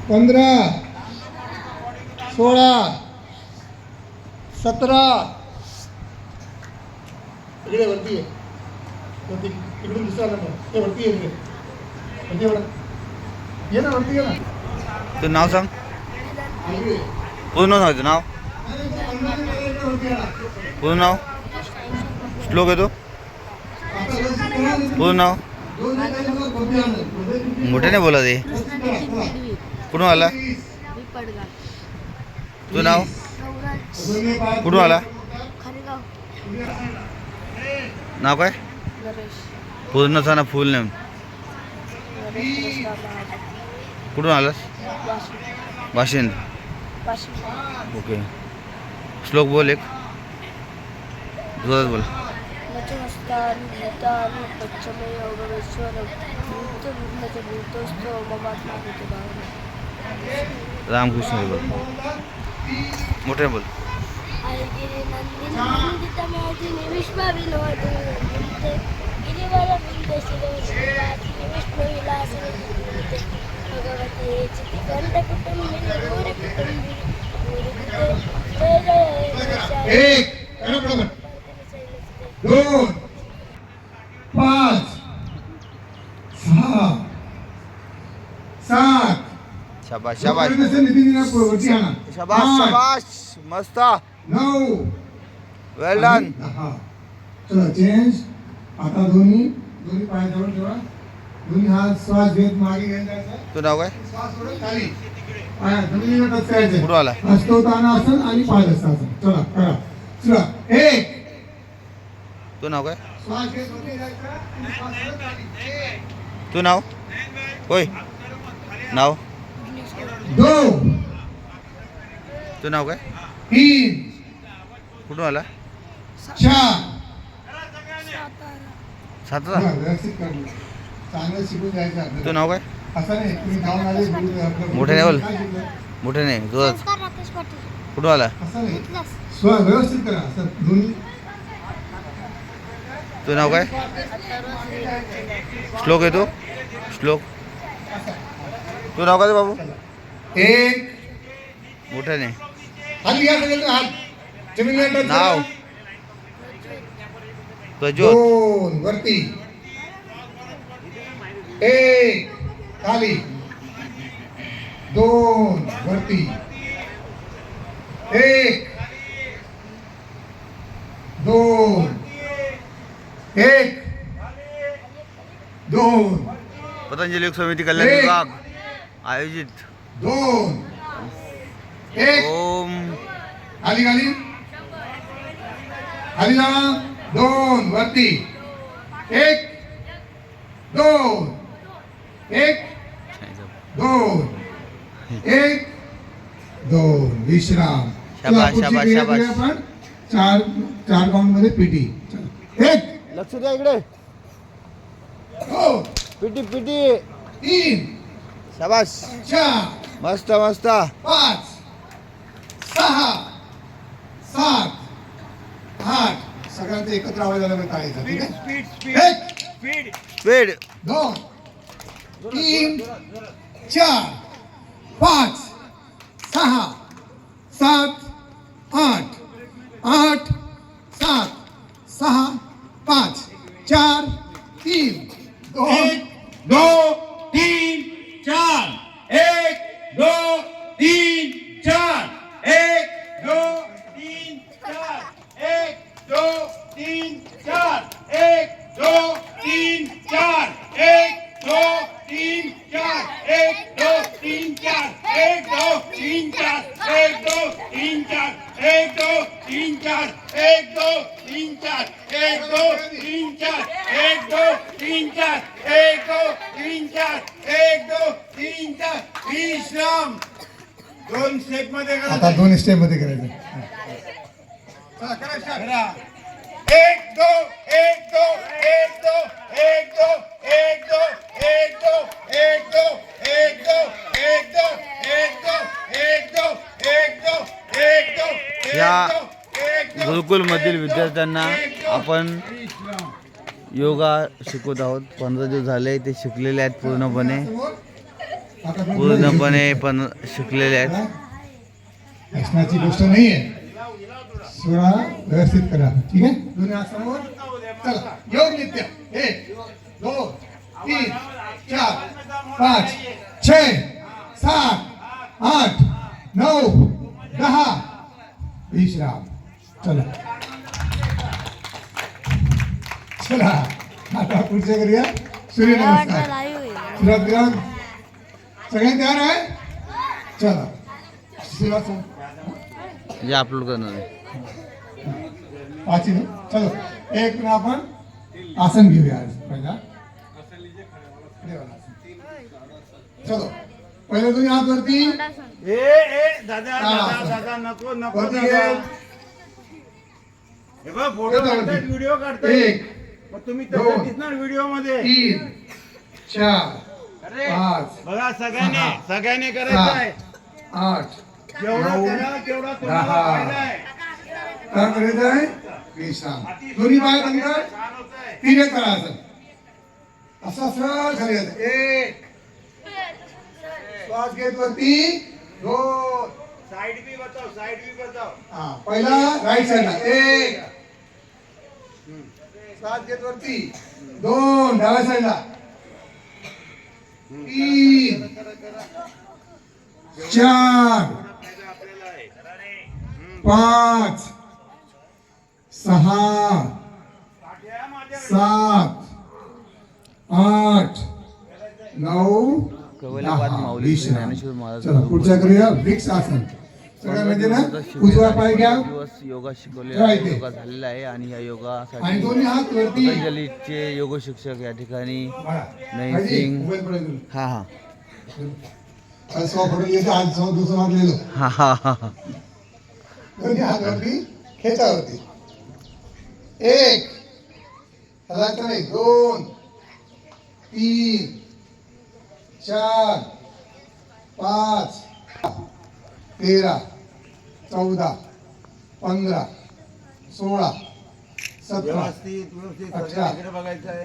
पंधरा 16 17 इकडे वरती आहे वरती इकडून दिसला ना ते वरती आहे इकडे ये ना वरती ये ना. तुझं नाव सांग. पूर्ण नाव तुझं नाव पूर्ण नाव श्लोक आहे तो पूर्ण नाव मोठ्याने बोला ते. कुठून आला तुझं नाव कुठून आला नाव काय पूर्ण ना फुल नेम कुठून आलास वाशिंद ओके. श्लोक बोल एक जोरात बोल. रामकृष्ण बोल मोठे बोल. एक 2 5 6 7 शाबाश शाबाश शाबाश शाबाश मस्त 9 वेल डन. चला चेंज. आता दोन्ही पाय जवळ ठेवा. दोन्ही हात श्वास घेत मागे घ्यायचा. तू नाव काय श्वास सोडून खाली जमिनीवर टचकायचं. कुठं आला हस्तोतानासन आणि पादहस्तासन. चला करा. चला 1 तू नाव काय श्वास घेत वरती जायचा आणि श्वास सोडून खाली. तू नाव होय नाव 2 तू नाव काय 3 कुठून आला 4 सातारा. व्यवस्थित करू. चांगलं शिकून जायचं. तू नाव काय असं नाही तुम्ही जाऊन आले मोठ्याने बोल. मोठ्याने जोरात कुठून आला असं नाही व्यवस्थित करा. असं दोन्ही. तू नाव काय श्लोक आहे तो श्लोक. तू नाव काय बाबू 1 मोठ्याने हात घ्या सगळं हात जमिनीवर टच नाव करा. प्रज्योत 2 वरती 1 खाली 2 वरती 1 2 1 2 पतंजली योग समिती कल्याण विभाग आयोजित 2 1 ओम खाली खाली खाली जा. 2 वरती 1 2 1 2 1 2 विश्राम. शाबाश शाबाश शाबाश. आपण 4 काउंट मध्ये पीटी. 1 लक्ष द्या इकडे 2 पिटी पिटी 3 शाबाश 4 मस्त मस्त 5 6 7 8 सगळ्यांचं एकत्र आवाज आला पाहिजे टाळायचा. ठीक आहे. 1 स्पीड 2 3 4 5 6 7 8 8 7 6 5 4 3 2 2 3 4 1 2 3 4 1 2 3 4 1 2 3 4 1 2 3 4 1 2 3 4 1 2 3 4 1 2 3 4 1 2 3 4 1 2 3 4 1 2 3 4 1 2 3 4 1 2 3 4 1 2 3 4 1 2 3 4 विश्राम. 2 स्टेप मध्ये करा. आता 2 स्टेप मध्ये करायचं. चला करा. 1 2 1 2 1 विद्यार्थ्यांना आपण योगा शिकवत आहोत. 15 दिवस झाले ते शिकलेले आहेत पूर्णपणे पण शिकलेले आहेत. असण्याची गोष्ट नाही आहे. थोडा व्यवस्थित करा. ठीक आहे. दोन्ही हात समोर. चला योग नित्य. 1 2 3 4 5 6 7 8 9 10 विश्राम. चला चला आता पुढचे करूया सूर्यनमस्कार. सुरुवात करा. सगळे तयार आहे. चला शिवाचं जे अपलोड करणार आहे. पाचवी चलो एक ना आपण आसन घेऊया आज पहिला. चलो पहिले तुम्ही हात वरती. दादा नको नको हे बघ फोटो काढतायत व्हिडिओ काढतायत. मग तुम्ही तसं दिसणार व्हिडिओ मध्ये. 3 4 5 बघा सगळ्यांनी करायचं आहे. 8 जेवढा करा तेवढा तुम्हाला फायदा आहे. काय करायचं आहे. विश्राम. दोन्ही पाय बंद. तिने करा असं सरळ खाली जायचं. 1 श्वास घेत वरती. 2 साइड भी बताओ. हा पहिला राईट साइडला. 1 श्वास घेत वरती. 2 डाव्या साइडला. 3 4 5 6 7 8 9 कवलेपाद माऊली ज्ञानेश्वर महाराज. चला पुढच्या करूया वृक्ष आसन. सगळ्या म्हणजे ना उजवा पाय घ्या. दिवस योगा शिकवलेला योगा झालेला आहे आणि या आणि योगासाठी दोन्ही हात वरती. पतंजलीचे योग शिक्षक या ठिकाणी नईन हाजी, सिंग. मोबाईल पकडून. हा हा आज 100 पकडून येतो. आज 100 200 मारलेलो. हा हा हा हा. दोन्ही हात वरती. खेचावरती. 1 हलायचं नाही. 2 3 4 5 13 14 15 16 17 18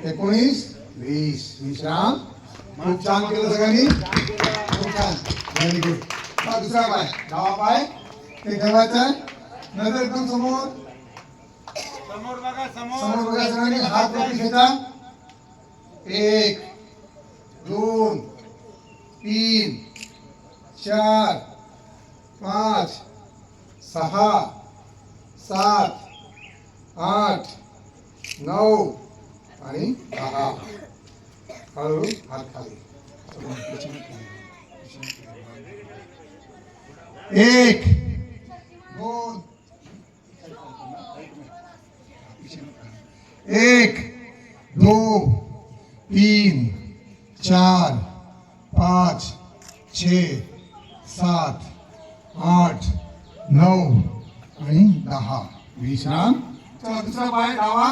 19 20 विश्राम. खूप छान केलं सगळ्यांनी. खूप छान. Very good. हा दुसरा पाय डावा पाय ते ठेवायचा आहे. नजर एकदम समोर बघा समोर बघा. सगळ्यांनी हात वरती खेचा. 1 2 3 4 5 6 7 8 9 आणि 10. हळूहळू हात खाली. 1 2 1 2 3 4 5 6 7 8 9 आणि 10 विश्राम. चला दुसरा पाय डावा.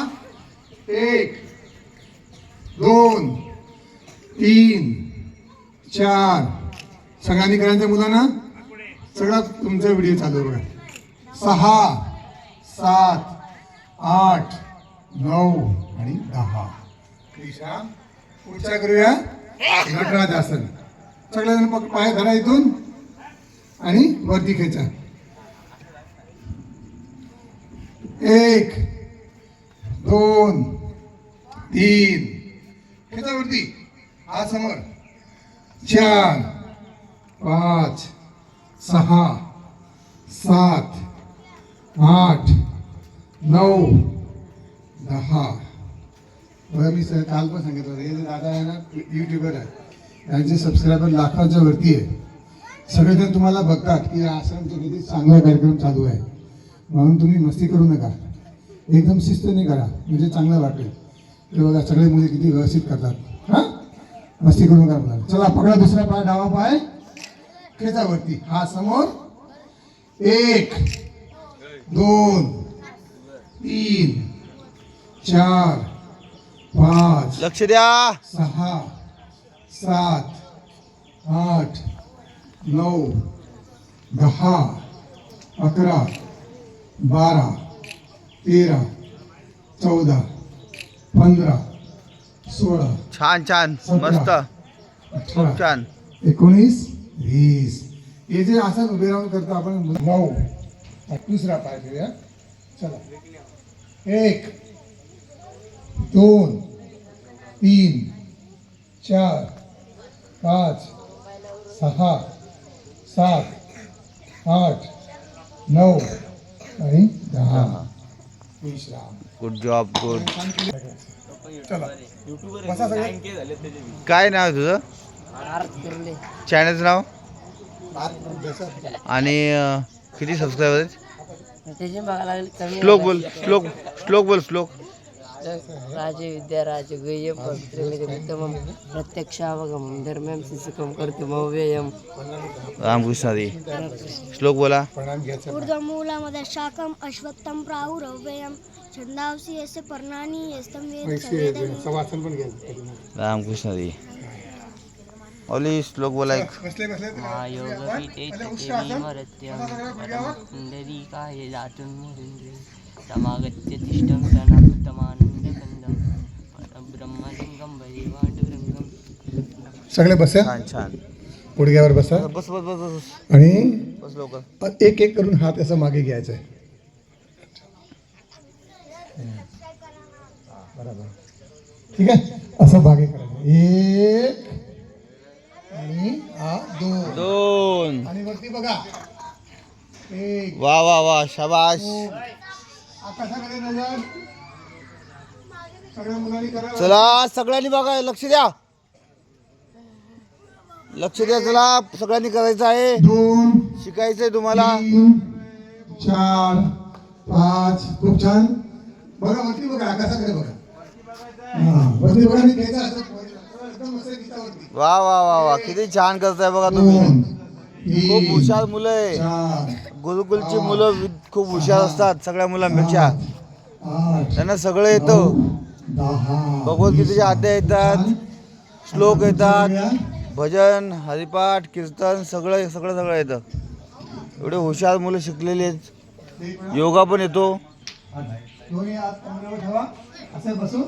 1 2 3 4 सगळ्यांनी करायचं मुलांना. सगळा तुमचा व्हिडिओ चालू बघा. 6 7 8 9 आणि 10 विश्राम. पुढच्या करूया नटराज आसन. सगळ्यांना मग पाय धरा इथून आणि वरती खेचा. 1 2 3 खेचा वरती. हात समोर. 4 5 6 7 8 9 10. बघा मी काल पण सांगितलं होतं. हे दादा आहे ना युट्यूबर आहे. त्यांचे सबस्क्रायबर लाखाच्या वरती आहे. सगळेजण तुम्हाला बघतात की आश्रमचे किती चांगला कार्यक्रम चालू आहे. म्हणून तुम्ही मस्ती करू नका. एकदम शिस्तीने करा म्हणजे चांगलं वाटेल. ते बघा सगळे मुली किती व्यवस्थित करतात. हां मस्ती करू नका मुलांना. चला पकडा दुसरा पाय डावा पाय खेचावरती. हा समोर. 1 2 3 4 5 लक्ष द्या. 6 7 8 9 10 11 12 13 14 15 16 छान छान मस्त 18 खूप छान 19 20 हे जे असं उभे राहून करतो आपण 9 दुसरा पाय घेऊया चला 1 2 3 4 5 6 7 8 9 आणि 10 विश्राम गुड जॉब गुड. चला बसा सगळे काय नाव आहे तुझं चॅनलचं नाव आणि किती सबस्क्रायबर आहेत? त्याची बघायला लागली कमी श्लोक बोल श्लोक श्लोक बोल श्लोक. राजे विद्या राजे गय्यम पवित्रमिदम प्रत्यक्षावगमं धर्म्यं शिशुकं कर्तुमव्ययम्. रामकृष्ण हरी. श्लोक बोला. प्रणाम घ्यायचा ऊर्ध्वमूलमदः शाकम् अश्वत्थं प्राहुरव्ययं छन्दांसि यस्य पर्णानि यस्तं वेद स पैसे वेदवित्. सवासन पण घ्यायचं रामकृष्ण हरी. ओली श्लोक बोला एक. बसले बसले महायोगपीठे तदेवीमरत्यं परमपुण्डरीकाय दातुं मुहुर्मुहुः समागत्य तिष्ठं सनातमानन्दकन्दं परब्रह्मलिङ्गं वैवाण्डवृङ्गं. सगळे बसा छान छान. गुडघ्यावर बसा बस बस बस बस आणि बस लवकर. एक एक करून हात असं मागे घ्यायचा आहे बरोबर ठीक आहे असं मागे करायचं 1 आणि 2 2. आणि वरती बघा 1 वा वा वा शाबाश. आकाशाकडे नजर सगळ्या मुलांनी करा चला सगळ्यांनी बघा लक्ष द्या लक्ष द्या. चला सगळ्यांनी करायचं आहे 2 शिकायचंय तुम्हाला. 3 4 5 खूप छान बघा वरती बघा आकाशाकडे बघा वरती बघा आणि घ्यायचं असं एकदम मस्त दिसतं वरती वा वा वा वा किती छान करताय बघा तुम्ही. 2 खूप हुशार मुलं आहे. 4 गुरुकुलची मुलं खूप हुशार असतात सगळ्या मुलांपेक्षा. 8 त्यांना सगळं येतं. 10 भगवद्गीतेचे अध्याय येतात श्लोक येतात भजन हरिपाठ कीर्तन सगळं सगळं सगळं येतं. एवढे हुशार मुलं शिकलेली आहेत. योगा पण येतो. दोन्ही हात कमरेवर ठेवा असे बसून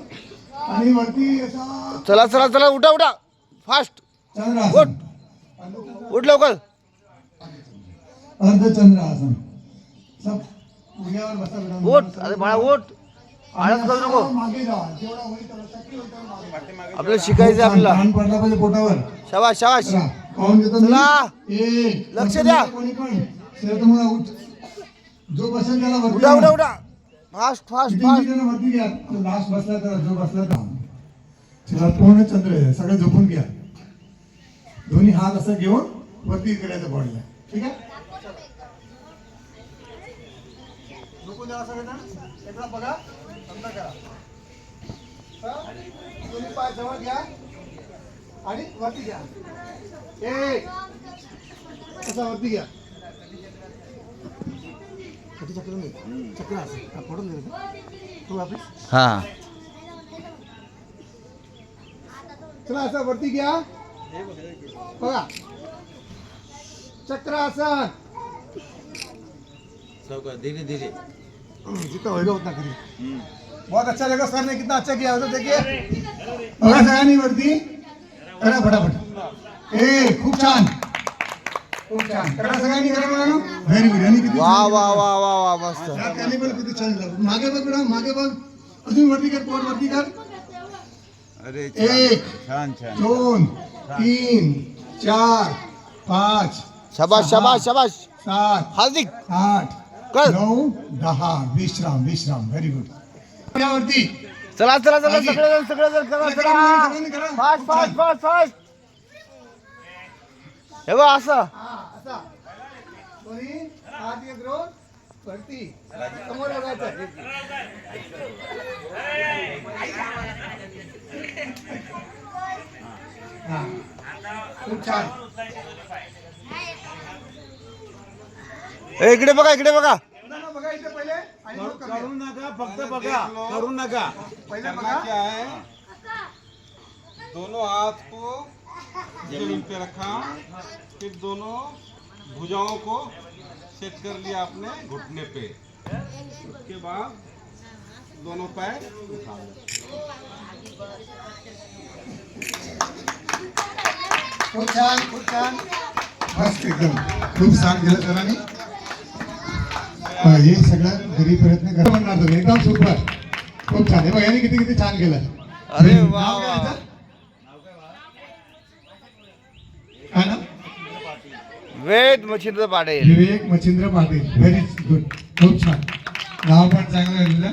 आणि वरती असा चला चला चला उठा उठा फास्ट चंद्रासन उठ लवकर. अर्धचंद्रासन सब उड्यावर बसा बेटा. उठ अरे बाळा उठ. आणि आळस करू नको. असं मागे जा जेवढा होईल तेवढं शक्य होईल तेवढं मागे. आपल्याला शिकायचं आपल्याला. कान पडला पाहिजे पोटावर शाबाश शाबाश. चला, पाहून घेतो मी. चला. 1 लक्ष द्या. कोणी पण शेर तुम्हाला उठ जो बसेल त्याला वरती उठा उठा घ्या. उठा फास्ट फास्ट किती फास्ट. जण वरती घ्या लास्ट बसला तर जो बसला तर चला पूर्ण चंद्र आहे सगळे झोपून घ्या. दोन्ही हात असं घेऊन वरती करायचं बॉडीला ठीक आहे. झोपून द्या सगळेजण एकदा बघा बंद करा. दोन्ही पाय जवळ घ्या आणि वरती घ्या. 1 असं वरती घ्या. चक्र असं पडून वापस हा चला असं वरती घ्या बघा चक्र आसन धीरे धीरे. जितना होएगा उतना करिए. बहुत अच्छा लगा सर ने कितना अच्छा किया तो देखिए बघा सगळ्यांनी वरती करा फटाफट. खूप छान खूप छान करा सगळ्यांनी करा मुलांनो. Very good. आणि किती वा वा वा वा वा मस्त. या कॅलिबर किती छान झालं. मागे बघ बेटा मागे बघ अजून वरती कर पोट वरती कर. अरे 1 छान छान. 2 3 4 5 शाबाश शाबाश शाबाश. 7 हार्दिक 8 कर. 9 10 विश्राम विश्राम. Very good. यावरती चला चला चला सगळेजण सगळेजण करा सगळ्यांनी चला करा. Fast fast fast fast. हे बघ असं असा कोणी हात एक रोज वरती समोर बघायचं. हा खूप छान. इकडे बघा इकडे बघा. बघा इथे पहिले आणि मग करूया. करू नका फक्त बघा करू नका. पहिले बघा क्या है दोनों हाथ को जमीन पे रखा फिर दोनों भुजाओं को सेट कर लिया आपने घुटने पे. उसके बाद दोनों पैर उठा लो। खूप छान, खूप छान, मस्त एकदम, खूप छान केलं सरांनी. हे सगळं घरी प्रयत्न करा म्हणणार तुम्ही, एकदम सुपर, खूप छान. हे बघा यांनी किती किती छान केलं. अरे वा नाव काय वा. याचं? काय नाव? वेद मच्छिंद्र पाटील. विवेक मच्छिंद्र पाटील, व्हेरी गुड, खूप छान, नाव पण चांगलं लिहिलं.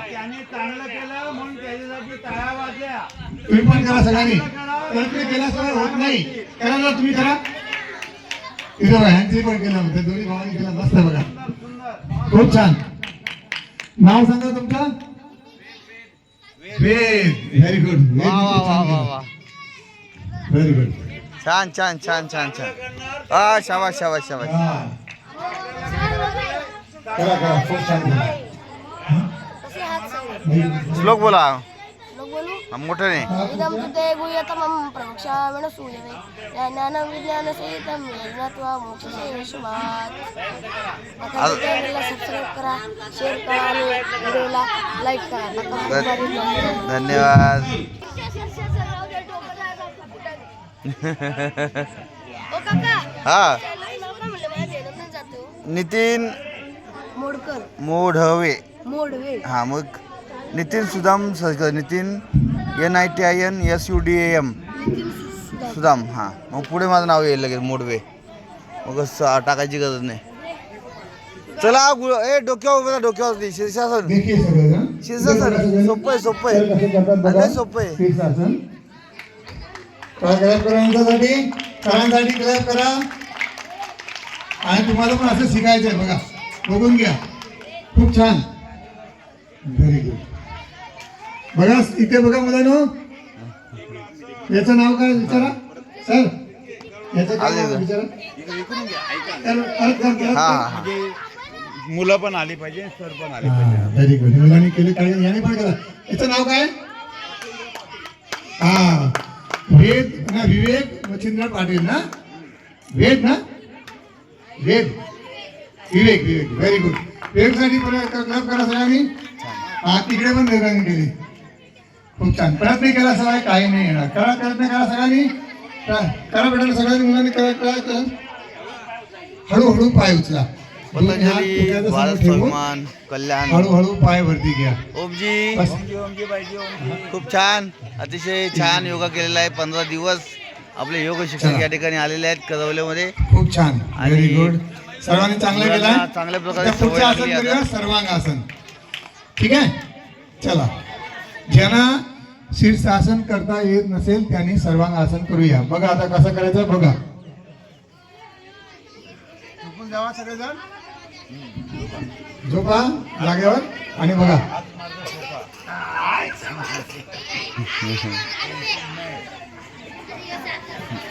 त्याने चांगलं केलं म्हणून त्याच्यासाठी टाळ्या वाजल्या. तुम्ही पण करा सगळ्यांनी, प्रयत्न केल्याशिवाय होत नाही. करा ना तुम्ही, करा. इथं बघा ह्यांची पण केलं होतं, दोन्ही भावांनी केलं, मस्त बघा, खूप छान. नाव सांगा तुमचं? वेद, व्हेरी गुड, वा वा वा वा वा. Very good. छान छान छान छान छान. हा शाबाश शाबाश शाबाश. करा करा, खूप छान केलं. कसे हात सगळे श्लोक बोला. लोक बोलू मोठ्याने. इदं कृते गुह्यतमं प्रवक्ष्यामि सूयवे ज्ञानं विज्ञानसहितं ज्ञात्वा मोक्षसे शुभात्. आता चॅनलला सबस्क्राईब करा, शेअर करा आणि व्हिडिओला लाईक करा. धन्यवाद. ओ काका, हा चॅनलचं नाव काय म्हणलं? माझ्या ध्यानात जातो. नितीन मोडकर, मोढवे. मोडवे. हा मग नितीन सुदाम नितीन NITIN SUDAM नितीन सुदाम. सुदाम. हां मग पुढे माझं नाव येईल लगेच मोडवे. मग टाकायची गरज नाही. चला ए डोक्यावर बघा, डोक्यावरती शीर्षासन. देखीए सगळेजण, शीर्षासन सोपं आहे, सोपं तर कसे करतात आहे, बघा. लय सोपं आहे. शीर्षासन. काय क्लॅप करा यांच्यासाठी, करांसाठी क्लॅप करा. आणि तुम्हाला पण असं शिकायचं आहे, बघा, बघून घ्या, खूप छान, व्हेरी गुड. बघा इथे बघा मुलांनो, याचं नाव काय विचारा सर, याचं काय नाव विचारा. हा हा हा. मुलं पण आली पाहिजे, सर पण आले पाहिजे. Very good. मुलांनी केलं, काय याने पण केलं. याचं नाव काय? हा वेद ना, विवेक मच्छिंद्र पाटील ना, वेद ना, वेद, विवेक, विवेक, व्हेरी गुड. विवेकसाठी क्लब करा सगळ्यांनी. हा तिकडे पण वेगाने केली, खूप छान. प्रयत्न केला सगळ्या, काही नाही येणार. करा, प्रयत्न करा सगळ्यांनी, करा बेटा सगळ्यांनी, मुलांनी करा करा. हळूहळू पाय उचला, पतंजली, भारत सलमान, कल्याण. हळूहळू पाय वरती घ्या. ओमजी बस. खूप छान, अतिशय छान योगा केलेला आहे. 15 दिवस आपले योग शिक्षक या ठिकाणी आलेले आहेत करवल्यामध्ये. खूप छान, व्हेरी गुड. सर्वांनी चांगलं मुलांना केलं. चांगल्या प्रकारे आता सवय पुढचं आसन लागली करूया, आता. सर्वांगासन. ठीक आहे, चला. ज्यांना शीर्षासन करता येत नसेल त्यांनी सर्वांगासन करूया. बघा आता कसं करायचं बघा. झोपून जावा सगळेजण, झोपा जागेवर आणि बघा.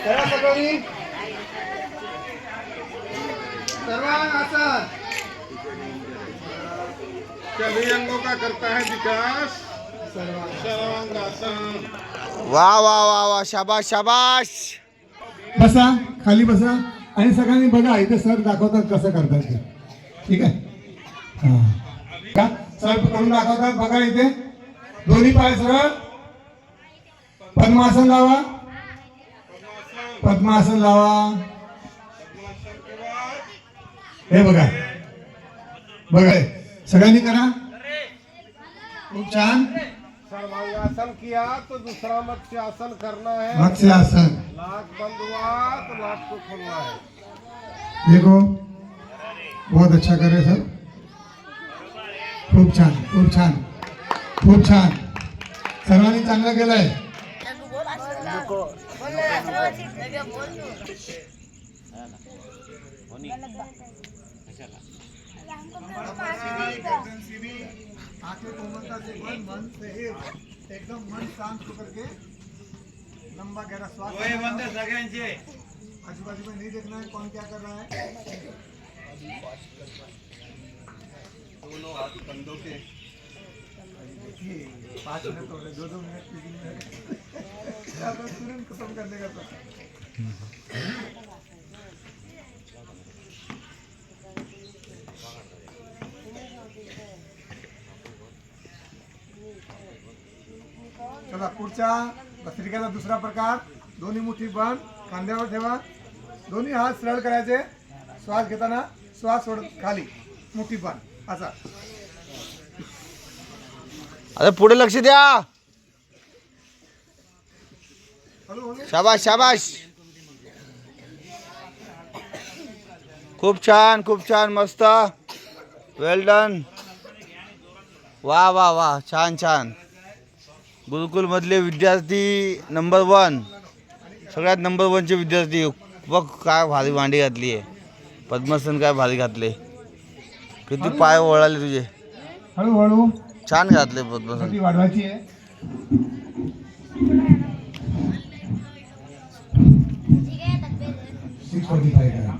करा सगळ्यांनी सर्वांगासन. सभी अंगों का करता है विकास, सर्वांगासन. वा वा वा वा, शाबाश शाबाश. बसा, खाली बसा आणि सगळ्यांनी बघा इथे सर दाखवतात कसं करतात ते. ठीक आहे, हा सर करून दाखवतात बघा. इथे दोन्ही पाय सरळ, पद्मासन लावा, पद्मासन लावा. हे बघा, बघा सगळ्यांनी करा, खूप छान. सर्वांगासन किया तो दूसरा मत्स्यासन करना है. मत्स्यासन. नाक बंद हुआ तो नाक को खोलना है. देखो बहुत अच्छा कर रहे सर, खूप छान, खूप छान, खूप छान. सर्वांनी चांगलं केलंय. एकदम मन शांत होकर के लंबा गहरा श्वास सगळ्यांचे आजू बाजू में नहीं देखना है कौन क्या कर रहा है. दोनों हाथ कंधों के. 5 मिनट हो गए, 2-2 मिनट, 3 मिनट तुरंत खत्म करने का था. चला पुढच्या भस्त्रिकेचा दुसरा प्रकार. दोन्ही मुठी बंद, खांद्यावर ठेवा, दोन्ही हात सरळ करायचे, श्वास घेताना श्वास सोडत खाली, मुठी बंद असा. अरे पुढे लक्ष द्या. हळूहळू शाबाश शाबाश. खूप छान मस्त. वेल डन. वा वा वा छान छान. गुरुकुल मधले विद्यार्थी नंबर 1, सगळ्यात नंबर 1चे विद्यार्थी. बघ काय भारी मांडी घातली आहे. पद्मासन काय भारी घातले. किती पाय वळाले तुझे. हळूहळू छान घातले पद्मासन. गती वाढवायची आहे. Spotify करा.